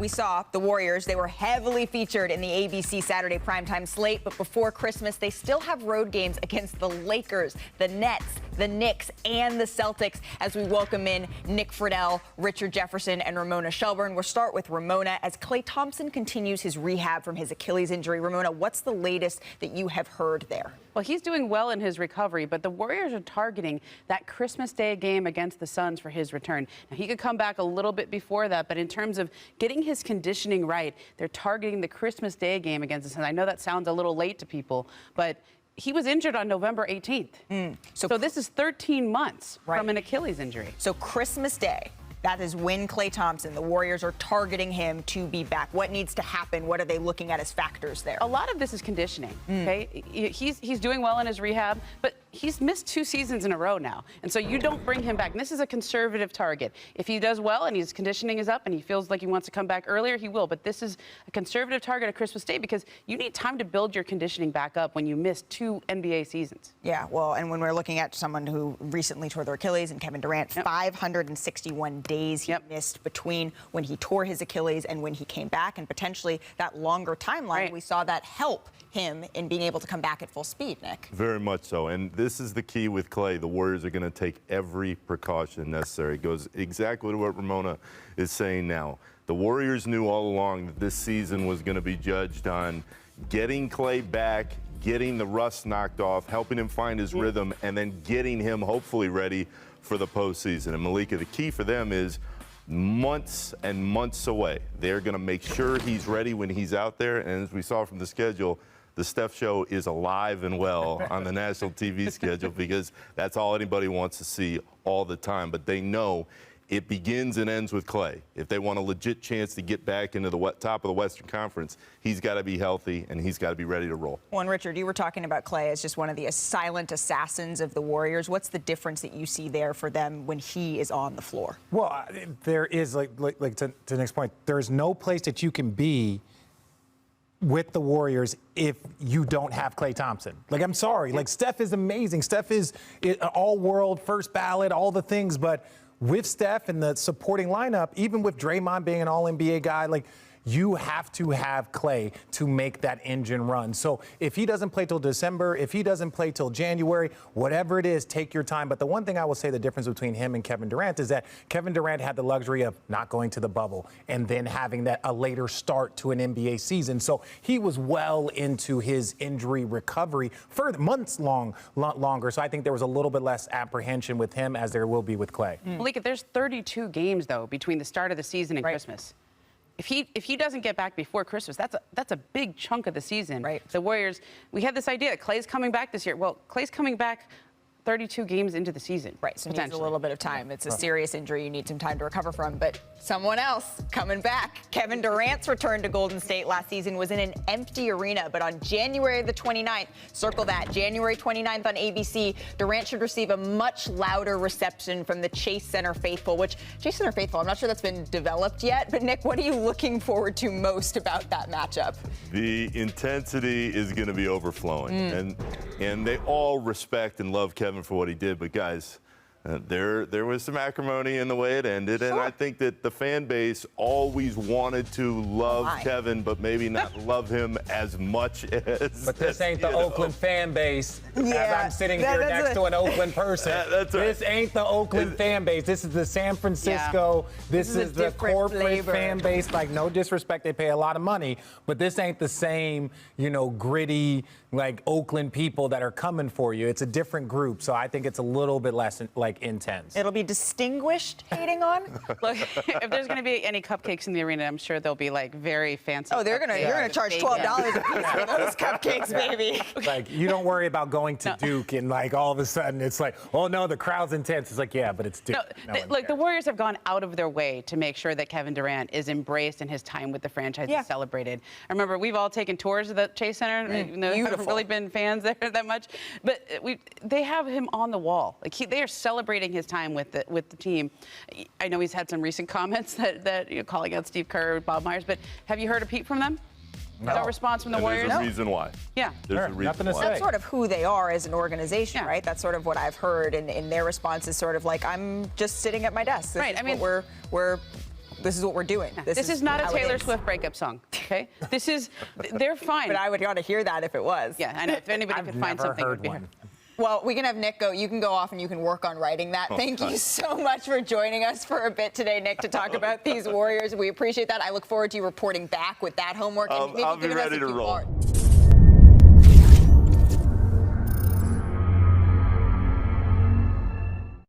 we saw the Warriors. They were heavily featured in the ABC Saturday primetime slate, but before Christmas, they still have road games against the Lakers, the Nets, the Knicks, and the Celtics as we welcome in Nick Friedel, Richard Jefferson, and Ramona Shelburne. We'll start with Ramona as Klay Thompson continues his rehab from his Achilles injury. Ramona, what's the latest that you have heard there? Well, he's doing well in his recovery, but the Warriors are targeting that Christmas Day game against the Suns for his return. Now, he could come back a little bit before that, but in terms of getting his conditioning right, they're targeting the Christmas Day game against the Suns. I know that sounds a little late to people, but he was injured on November 18th. So this is 13 months from an Achilles injury. So Christmas Day. That is when Klay Thompson, the Warriors are targeting him to be back. What needs to happen? What are they looking at as factors there? A lot of this is conditioning, okay? He's doing well in his rehab, but he's missed 2 seasons in a row now. And so you don't bring him back. And this is a conservative target. If he does well and his conditioning is up and he feels like he wants to come back earlier, he will. But this is a conservative target at Christmas Day because you need time to build your conditioning back up when you miss 2 NBA seasons. Yeah, well, and when we're looking at someone who recently tore their Achilles and Kevin Durant, 561 days he missed between when he tore his Achilles and when he came back, and potentially that longer timeline, we saw that help him in being able to come back at full speed, Nick. Very much so, and this is the key with Klay. The Warriors are going to take every precaution necessary. It goes exactly to what Ramona is saying now. The Warriors knew all along that this season was going to be judged on getting Klay back, getting the rust knocked off, helping him find his rhythm, and then getting him hopefully ready for the postseason. And Malika, the key for them is months and months away. They're going to make sure he's ready when he's out there. And as we saw from the schedule, the Steph Show is alive and well on the national TV schedule because that's all anybody wants to see all the time. But they know it begins and ends with Klay. If they want a legit chance to get back into the top of the Western Conference, he's got to be healthy and he's got to be ready to roll. Well, and Richard, you were talking about Klay as just one of the silent assassins of the Warriors. What's the difference that you see there for them when he is on the floor? Well, there is, like to the next point, there's no place that you can be with the Warriors if you don't have Klay Thompson. Like, I'm sorry. Like, Steph is amazing. Steph is all-world, first ballot, all the things, but with Steph and the supporting lineup, even with Draymond being an all-NBA guy, like, you have to have Klay to make that engine run. So if he doesn't play till December, if he doesn't play till January, whatever it is, take your time. But the one thing I will say the difference between him and Kevin Durant is that Kevin Durant had the luxury of not going to the bubble and then having a later start to an NBA season. So he was well into his injury recovery for months longer. So I think there was a little bit less apprehension with him as there will be with Klay. Malika, there's 32 games, though, between the start of the season and Christmas. If he doesn't get back before Christmas, that's a big chunk of the season. The Warriors, we had this idea that Klay's coming back this year. Well, Klay's coming back 32 games into the season. So it needs a little bit of time. It's a serious injury you need some time to recover from. But someone else coming back. Kevin Durant's return to Golden State last season was in an empty arena. But on January the 29th, circle that, January 29th on ABC, Durant should receive a much louder reception from the Chase Center faithful, which Chase Center faithful, I'm not sure that's been developed yet. But Nick, what are you looking forward to most about that matchup? The intensity is going to be overflowing. And they all respect and love Kevin for what he did, but guys, there was some acrimony in the way it ended, and I think that the fan base always wanted to love Kevin, but maybe not love him as much as. But this ain't the Oakland fan base. As I'm sitting here next to an Oakland person. This ain't the Oakland fan base. This is the San Francisco. This is the corporate fan base. Like, no disrespect, they pay a lot of money, but this ain't the same, gritty, like, Oakland people that are coming for you. It's a different group, so I think it's a little bit less intense. It'll be distinguished hating on. Look, if there's going to be any cupcakes in the arena, I'm sure they'll be like very fancy. Oh, you're gonna charge $12 a piece for those cupcakes, baby. Like, you don't worry about going to Duke and like all of a sudden it's like, oh no, the crowd's intense. It's like, yeah, but it's Duke. Look, the Warriors have gone out of their way to make sure that Kevin Durant is embraced and his time with the franchise is celebrated. I remember we've all taken tours of the Chase Center. Haven't really been fans there that much, but they have him on the wall. Like, they are celebrating his time with the team. I know he's had some recent comments that calling out Steve Kerr, Bob Myers, but have you heard a peep from them? No response from the Warriors? There's a reason why. Yeah. There's a reason nothing to why. say. That's sort of who they are as an organization, right? That's sort of what I've heard, and their response is sort of like, I'm just sitting at my desk. This is what we're This is what we're doing. This is not a how it Taylor is. Swift breakup song, okay? They're fine. But I would want to hear that if it was. Yeah, I know. If anybody I've could find never something, it would heard be one. her. Well, we can have Nick go. You can go off and you can work on writing that. Thank you so much for joining us for a bit today, Nick, to talk about these Warriors. We appreciate that. I look forward to you reporting back with that homework. And maybe I'll be giving us ready a to few roll. more.